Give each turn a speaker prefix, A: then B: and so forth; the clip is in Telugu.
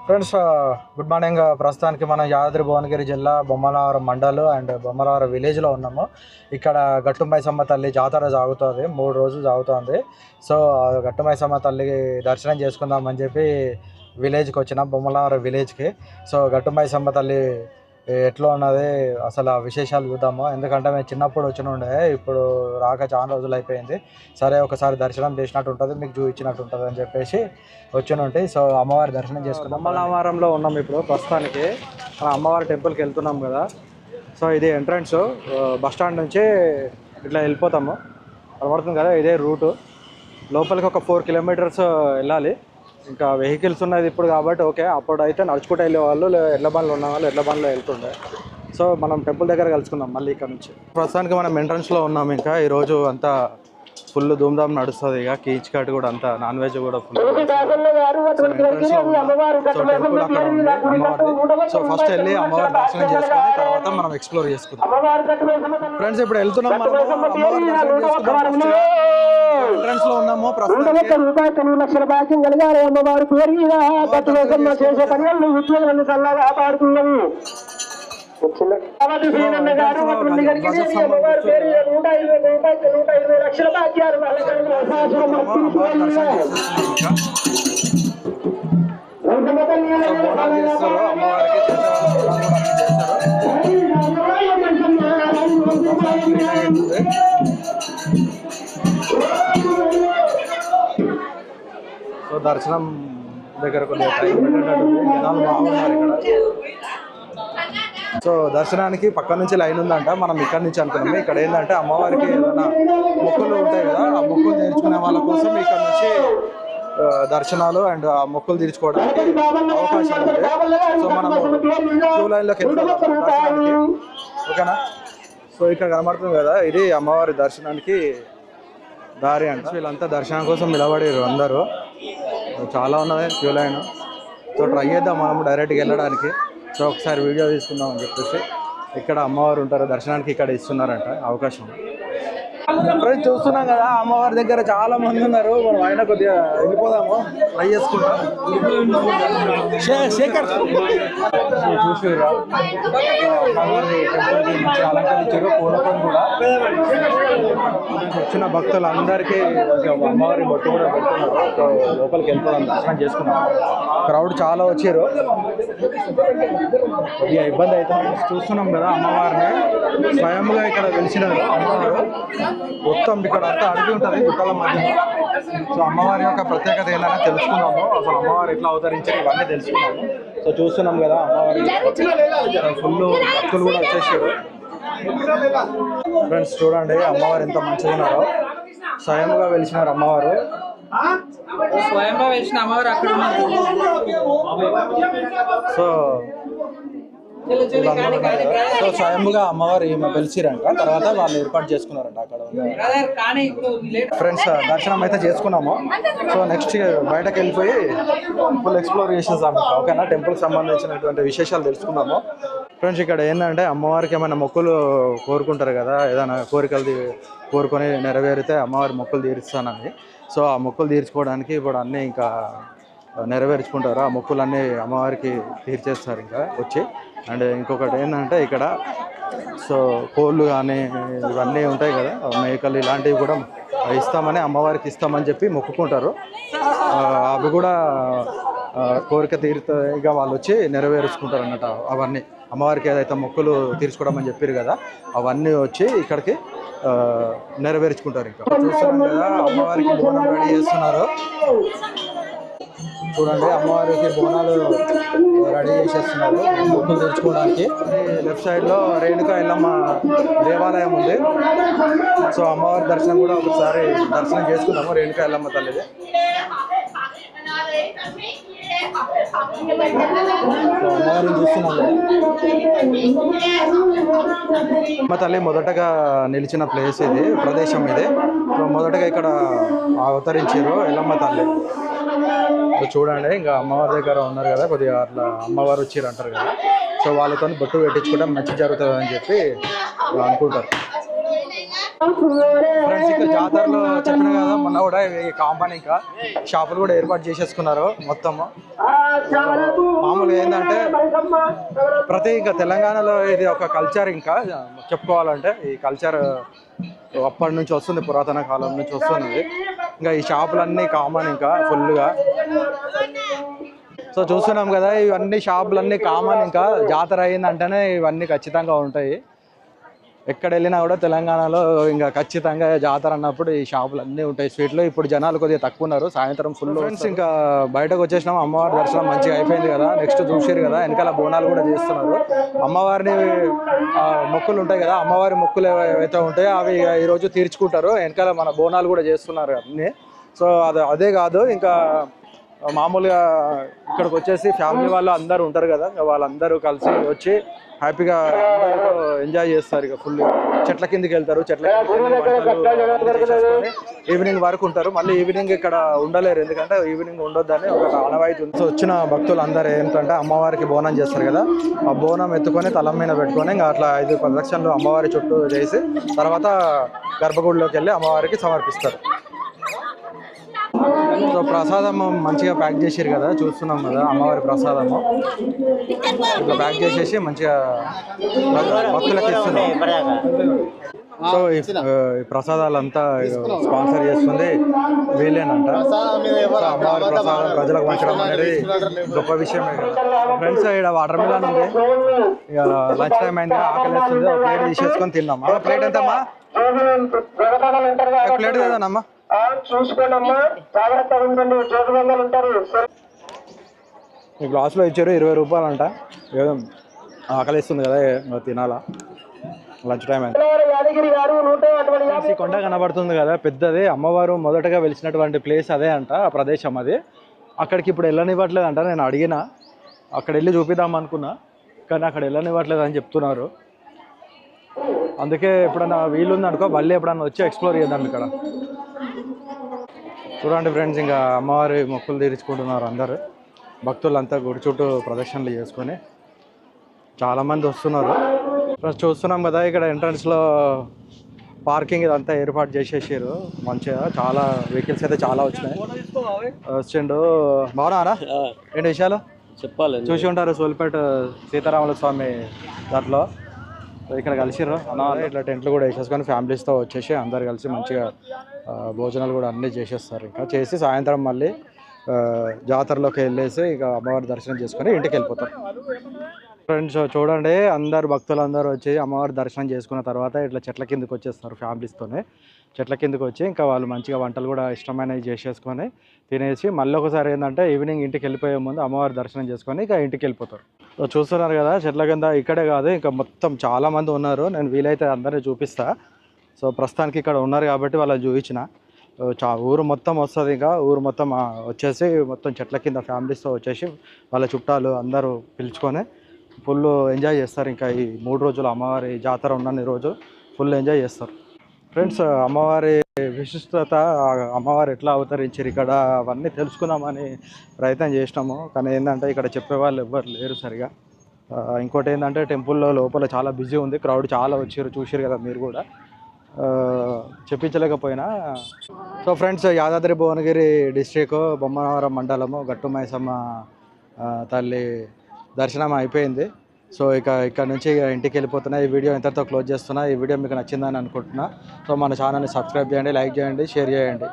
A: Friends good morning. ప్రస్తుతానికి మనం యాదాద్రి భువనగిరి జిల్లా బొమ్మలవరం మండల్ అండ్ బొమ్మలవరం విలేజ్లో ఉన్నాము. ఇక్కడ గట్టుమైసమ్మ తల్లి జాతర సాగుతుంది, 3 రోజులు సాగుతుంది. సో గట్టుమైసమ్మ తల్లికి దర్శనం చేసుకుందామని చెప్పి విలేజ్కి వచ్చినాం, బొమ్మలవరం విలేజ్కి. సో గట్టుమైసమ్మ తల్లి ఎట్లా ఉన్నది అసలు ఆ విశేషాలు చూద్దాము. ఎందుకంటే మేము చిన్నప్పుడు వచ్చినుండే, ఇప్పుడు రాక చాలా రోజులు అయిపోయింది. సరే ఒకసారి దర్శనం చేసినట్టు ఉంటుంది, మీకు చూపించినట్టు ఉంటుంది అని చెప్పేసి వచ్చినుంటే సో అమ్మవారి దర్శనం చేసుకున్నాం. బొమ్మలవరంలో ఉన్నాం ఇప్పుడు ప్రస్తుతానికి. అమ్మవారి టెంపుల్కి వెళ్తున్నాం కదా. సో ఇది ఎంట్రన్స్, బస్టాండ్ నుంచి ఇట్లా వెళ్ళిపోతాము, కనబడుతుంది కదా, ఇదే రూటు. లోపలికి ఒక 4 కిలోమీటర్స్ వెళ్ళాలి. ఇంకా వెహికల్స్ ఉన్నది ఇప్పుడు కాబట్టి ఓకే. అప్పుడు అయితే నడుచుకుంటూ వెళ్ళే వాళ్ళు, ఎడ్ల బండ్లు ఉన్న వాళ్ళు ఎడ్ల బండ్లో వెళ్తుండే. సో మనం టెంపుల్ దగ్గర కలుసుకుందాం మళ్ళీ ఇక్కడ నుంచి. ప్రస్తుతానికి మనం ఎంట్రన్స్లో ఉన్నాం. ఇంకా ఈరోజు అంతా ఫుల్ ధూమ్ధామ్ నడుస్తుంది. ఇక కీచ్ కట్ కూడా అంతా నాన్ వెజ్ కూడా ఫుల్. సో ఫస్ట్ వెళ్ళి అమ్మవారి దర్శనం చేసుకుని తర్వాత మనం ఎక్స్ప్లోర్ చేసుకుందాం. ఫ్రెండ్స్ ఇప్పుడు వెళ్తున్నాం, అమ్మవారి దర్శనం చేసుకుందాం. ఎంట్రన్స్ లో ఉన్నాము ప్రస్తుతానికి. సో దర్శనం దగ్గర కొద్దిగా టైం పెట్టేటట్టుంది, జనాలు బాగున్నారు ఇక్కడ. సో దర్శనానికి పక్క నుంచి లైన్ ఉందంట, మనం ఇక్కడ నుంచి అనుకున్నాము. ఇక్కడ ఏంటంటే అమ్మవారికి ఏదైనా మొక్కులు ఉంటాయి కదా, ఆ మొక్కులు తీర్చుకునే వాళ్ళ కోసం ఇక్కడ నుంచి దర్శనాలు అండ్ ఆ మొక్కులు తీర్చుకోవడానికి అవకాశం ఉంది. సో మనం క్యూ లైన్లోకి వెళ్తాం దర్శనానికి, ఓకేనా. సో ఇక్కడ కనబడుతుంది కదా, ఇది అమ్మవారి దర్శనానికి దారి అంట. వీళ్ళంతా దర్శనం కోసం నిలబడారు అందరూ, చాలా ఉన్నది క్యూ లైన్. సో ట్రై చేద్దాం మనం డైరెక్ట్గా వెళ్ళడానికి. సో ఒకసారి వీడియో తీసుకుందాం అని చెప్పేసి ఇక్కడ అమ్మవారు ఉంటారు దర్శనానికి, ఇక్కడ ఇస్తున్నారంట అవకాశం. ఫ్రెండ్స్ చూస్తున్నాం కదా, అమ్మవారి దగ్గర చాలా మంది ఉన్నారు. మనం ఆయన కొద్దిగా వెళ్ళిపోదాము, ట్రై చేసుకుంటాం. శేఖర్ చూసిరా అమ్మవారి టెంపుల్కి మంచి అలంకరించారు, పూలతో కూడా. వచ్చిన భక్తులందరికీ అమ్మవారి బొట్టు కూడా పెడుతున్నారు. లోపలికి వెళ్ళిపోదాం, దర్శనం చేసుకున్నాం. క్రౌడ్ చాలా వచ్చారు, కొద్దిగా ఇబ్బంది అవుతుంది. చూస్తున్నాం కదా అమ్మవారిని స్వయంగా ఇక్కడ వెలిసినారు. అమ్మవారు మొత్తం ఇక్కడ అంతా అడిగి ఉంటుంది గుట్టల మధ్యలో. సో అమ్మవారి యొక్క ప్రత్యేకత ఏంటనే తెలుసుకున్నాము, అసలు అమ్మవారు ఎట్లా అవతరించారు ఇవన్నీ తెలుసుకున్నాము. సో చూస్తున్నాం కదా అమ్మవారి ఫుల్ భక్తులు కూడా వచ్చేసారు. ఫ్రెండ్స్ చూడండి అమ్మవారు ఎంత మంచిగా ఉన్నారో, స్వయంగా వెలిసినారు అమ్మవారు.
B: స్వయంగా వెలిసిన అమ్మవారు అక్కడ ఉన్నారు.
A: సో స్వయంగా అమ్మవారు ఈమె పిలిచిరంట, తర్వాత వాళ్ళు ఏర్పాటు చేసుకున్నారంట అక్కడ. ఫ్రెండ్స్ దర్శనం అయితే చేసుకున్నాము. సో నెక్స్ట్ బయటకు వెళ్ళిపోయి ఫుల్ ఎక్స్ప్లోర్ చేసేసాం ఇంకా, ఓకేనా. టెంపుల్కి సంబంధించినటువంటి విశేషాలు తెలుసుకున్నాము. ఫ్రెండ్స్ ఇక్కడ ఏంటంటే అమ్మవారికి ఏమైనా మొక్కులు కోరుకుంటారు కదా, ఏదైనా కోరికలు కోరుకొని నెరవేరితే అమ్మవారి మొక్కులు తీరుస్తానని. సో ఆ మొక్కులు తీర్చుకోవడానికి ఇప్పుడు అన్నీ ఇంకా నెరవేర్చుకుంటారు. ఆ మొక్కులన్నీ అమ్మవారికి తీర్చేస్తారు ఇంకా వచ్చి. అండ్ ఇంకొకటి ఏంటంటే ఇక్కడ సో కోళ్ళు కానీ ఇవన్నీ ఉంటాయి కదా, మేకలు ఇలాంటివి కూడా ఇస్తామని అమ్మవారికి ఇస్తామని చెప్పి మొక్కుకుంటారు. అవి కూడా కోరిక తీరుతాయిగా వాళ్ళు వచ్చి నెరవేర్చుకుంటారు అన్నట్టు. అవన్నీ అమ్మవారికి ఏదైతే మొక్కులు తీర్చుకోవడం అని చెప్పారు కదా, అవన్నీ వచ్చి ఇక్కడికి నెరవేర్చుకుంటారు. ఇంకా చూస్తున్నాం కదా అమ్మవారికి బోనం రెడీ చేస్తున్నారు. చూడండి అమ్మవారికి బోనాలు రెడీ చేసేస్తున్నారు మొక్కులు తెచ్చుకోవడానికి. లెఫ్ట్ సైడ్లో రేణుకా ఎల్లమ్మ దేవాలయం ఉంది. సో అమ్మవారి దర్శనం కూడా ఒకసారి దర్శనం చేసుకుందాము, రేణుకా ఎల్లమ్మ తల్లిది. అమ్మవారిని చూస్తున్నాము. అమ్మ తల్లి మొదటగా నిలిచిన ప్లేస్ ఇది, ప్రదేశం ఇది. సో మొదటగా ఇక్కడ అవతరించారు ఎల్లమ్మ తల్లి. చూడండి ఇంకా అమ్మవారి దగ్గర ఉన్నారు కదా, కొద్దిగా అట్లా అమ్మవారు వచ్చారు అంటారు కదా. సో వాళ్ళతో బొట్టు పెట్టించుకుంటే మంచి జరుగుతుంది అని చెప్పి అనుకుంటారు. ఫ్రెండ్స్ ఇంకా జాతరలో చెప్పిన కదా మొన్న కూడా ఈ కాంపౌండ్ ఇంకా షాపులు కూడా ఏర్పాటు చేసేసుకున్నారు మొత్తము. మామూలుగా ఏంటంటే ప్రతి ఇంకా తెలంగాణలో ఇది ఒక కల్చర్, ఇంకా చెప్పుకోవాలంటే ఈ కల్చర్ అప్పటి నుంచి వస్తుంది, పురాతన కాలం నుంచి వస్తుంది. ఇంకా ఈ షాపులన్నీ కామన్ ఇంకా ఫుల్గా. సో చూస్తున్నాం కదా ఇవన్నీ షాపులన్నీ కామన్, ఇంకా జాతర అయిందంటేనే ఇవన్నీ ఖచ్చితంగా ఉంటాయి. ఎక్కడ వెళ్ళినా కూడా తెలంగాణలో ఇంకా ఖచ్చితంగా జాతర అన్నప్పుడు ఈ షాపులు అన్నీ ఉంటాయి. స్వీట్లు ఇప్పుడు జనాలు కొద్దిగా తక్కువ ఉన్నారు, సాయంత్రం ఫుల్. ఫ్రెండ్స్ ఇంకా బయటకు వచ్చేసినాం, అమ్మవారి దర్శనం మంచిగా అయిపోయింది కదా. నెక్స్ట్ చూసారు కదా వెనకాల బోనాలు కూడా చేస్తున్నారు. అమ్మవారిని మొక్కులు ఉంటాయి కదా, అమ్మవారి మొక్కులు ఏవైతే ఉంటాయో అవి ఈరోజు తీర్చుకుంటారు. వెనకాల మన బోనాలు కూడా చేస్తున్నారు అన్నీ. సో అదే కాదు, ఇంకా మామూలుగా ఇక్కడికి వచ్చేసి ఫ్యామిలీ వాళ్ళు అందరూ ఉంటారు కదా, వాళ్ళందరూ కలిసి వచ్చి హ్యాపీగా అందరితో ఎంజాయ్ చేస్తారు. ఇక ఫుల్ చెట్ల కిందకి వెళ్తారు, చెట్ల ఈవినింగ్ వరకు ఉంటారు. మళ్ళీ ఈవినింగ్ ఇక్కడ ఉండలేరు, ఎందుకంటే ఈవినింగ్ ఉండొద్దని ఒక ఆనవాయితీ ఉంది. వచ్చిన భక్తులు అందరూ ఏంటంటే అమ్మవారికి బోనం చేస్తారు కదా, ఆ బోనం ఎత్తుకొని తలం మీద పెట్టుకొని ఇంకా అట్లా 5 ప్రదక్షిణలు అమ్మవారి చుట్టూ చేసి తర్వాత గర్భగుడిలోకి వెళ్ళి అమ్మవారికి సమర్పిస్తారు. సో ప్రసాదం మంచిగా ప్యాక్ చేసారు కదా, చూస్తున్నాం కదా అమ్మవారి ప్రసాదము ఇట్లా ప్యాక్ చేసేసి మంచిగా భక్తులకు ఇస్తున్నాం. సో ఈ ప్రసాదాలంతా స్పాన్సర్ చేస్తుంది వీళ్ళేనంట. సో అమ్మవారి ప్రసాదం ప్రజలకు పంచడం అనేది గొప్ప విషయమే కదా. ఫ్రెండ్స్ ఇక్కడ వాటర్ మిలన్ ఉంది, ఇక లంచ్ టైం అయింది, ఆకలి వేస్తుంది. ఒక ప్లేట్ తీసేసుకొని తిన్నాం. ప్లేట్ ఎంతమ్మా? ప్లేట్ కదానమ్మా, ఈ గ్లాసులో ఇచ్చారు 20 రూపాయలు అంట. ఏదో ఆకలిస్తుంది కదా తినాలా, లంచ్ టైం అయింది. ఈ కొండ కనబడుతుంది కదా పెద్దది, అమ్మవారు మొదటగా వెలిసినటువంటి ప్లేస్ అదే అంట, ఆ ప్రదేశం అది. అక్కడికి ఇప్పుడు వెళ్ళనివ్వట్లేదు అంట. నేను అడిగిన, అక్కడ వెళ్ళి చూపిద్దాం అనుకున్నా కానీ అక్కడ వెళ్ళనివ్వట్లేదు అని చెప్తున్నారు. అందుకే ఎప్పుడన్నా వీలుంది అనుకో మళ్ళీ ఎప్పుడన్నా వచ్చి ఎక్స్ప్లోర్ చేద్దాం ఇక్కడ. చూడండి ఫ్రెండ్స్, ఇంకా అమ్మవారి మొక్కులు తీర్చుకుంటున్నారు అందరు భక్తులంతా. గుడి చుట్టూ ప్రదక్షిణలు చేసుకొని చాలామంది వస్తున్నారు. చూస్తున్నాం కదా ఇక్కడ ఎంట్రన్స్లో పార్కింగ్ ఇదంతా ఏర్పాటు చేసేసారు మంచిగా. చాలా వెహికల్స్ అయితే చాలా వచ్చినాయి. వచ్చిండు బాగున్నారా? ఏంటి విషయాలు
C: చెప్పాలి.
A: చూసి ఉంటారు సోలిపేట సీతారాముల స్వామి దాంట్లో ఇక్కడ కలిసిర్రు అన్న. ఇట్లా టెంట్లు కూడా వేసేసుకొని ఫ్యామిలీస్తో వచ్చేసి అందరు కలిసి మంచిగా భోజనాలు కూడా అన్నీ చేసేస్తారు. ఇంకా చేసి సాయంత్రం మళ్ళీ జాతరలోకి వెళ్ళేసి ఇక అమ్మవారి దర్శనం చేసుకొని ఇంటికి వెళ్ళిపోతారు. ఫ్రెండ్స్ చూడండి, అందరు భక్తులందరూ వచ్చి అమ్మవారి దర్శనం చేసుకున్న తర్వాత ఇట్లా చెట్ల కిందకి వచ్చేస్తారు ఫ్యామిలీస్తోనే. చెట్ల కిందకి వచ్చి ఇంకా వాళ్ళు మంచిగా వంటలు కూడా ఇష్టమైనవి చేసేసుకొని తినేసి మళ్ళీ ఒకసారి ఏంటంటే ఈవినింగ్ ఇంటికి వెళ్ళిపోయే ముందు అమ్మవారి దర్శనం చేసుకొని ఇక ఇంటికి వెళ్ళిపోతారు. చూస్తున్నారు కదా చెట్ల కింద, ఇక్కడే కాదు ఇంకా మొత్తం చాలామంది ఉన్నారు. నేను వీలైతే అందరినీ చూపిస్తా. సో ప్రస్తుతానికి ఇక్కడ ఉన్నారు కాబట్టి వాళ్ళని చూపించిన. ఊరు మొత్తం వస్తుంది, ఇంకా ఊరు మొత్తం వచ్చేసి మొత్తం చెట్ల కింద ఫ్యామిలీస్తో వచ్చేసి వాళ్ళ చుట్టాలు అందరూ పిలుచుకొని ఫుల్ ఎంజాయ్ చేస్తారు. ఇంకా ఈ 3 రోజులు అమ్మవారి జాతర ఉన్నన్ని రోజు ఫుల్ ఎంజాయ్ చేస్తారు. ఫ్రెండ్స్ అమ్మవారి విశిష్టత, అమ్మవారు ఎట్లా అవతరించారు ఇక్కడ అవన్నీ తెలుసుకుందామని ప్రయత్నం చేసినాము. కానీ ఏంటంటే ఇక్కడ చెప్పేవాళ్ళు ఎవ్వరు లేరు సరిగా. ఇంకోటి ఏంటంటే టెంపుల్లో లోపల చాలా బిజీ ఉంది, క్రౌడ్ చాలా వచ్చారు, చూసారు కదా మీరు కూడా. చెప్పించలేకపోయినా. So friends Yadadri Bhuvanagiri district Bommanavaram మండలము గట్టు మైసమ్మ తల్లి దర్శనం అయిపోయింది. సో ఇక్కడ నుంచి ఇంటికి వెళ్ళిపోతున్నా. ఈ వీడియో ఇంతటితో క్లోజ్ చేస్తున్నా. ఈ వీడియో మీకు నచ్చిందని అనుకుంటున్నా. సో మన ఛానల్ని సబ్స్క్రైబ్ చేయండి, లైక్ చేయండి, షేర్ చేయండి.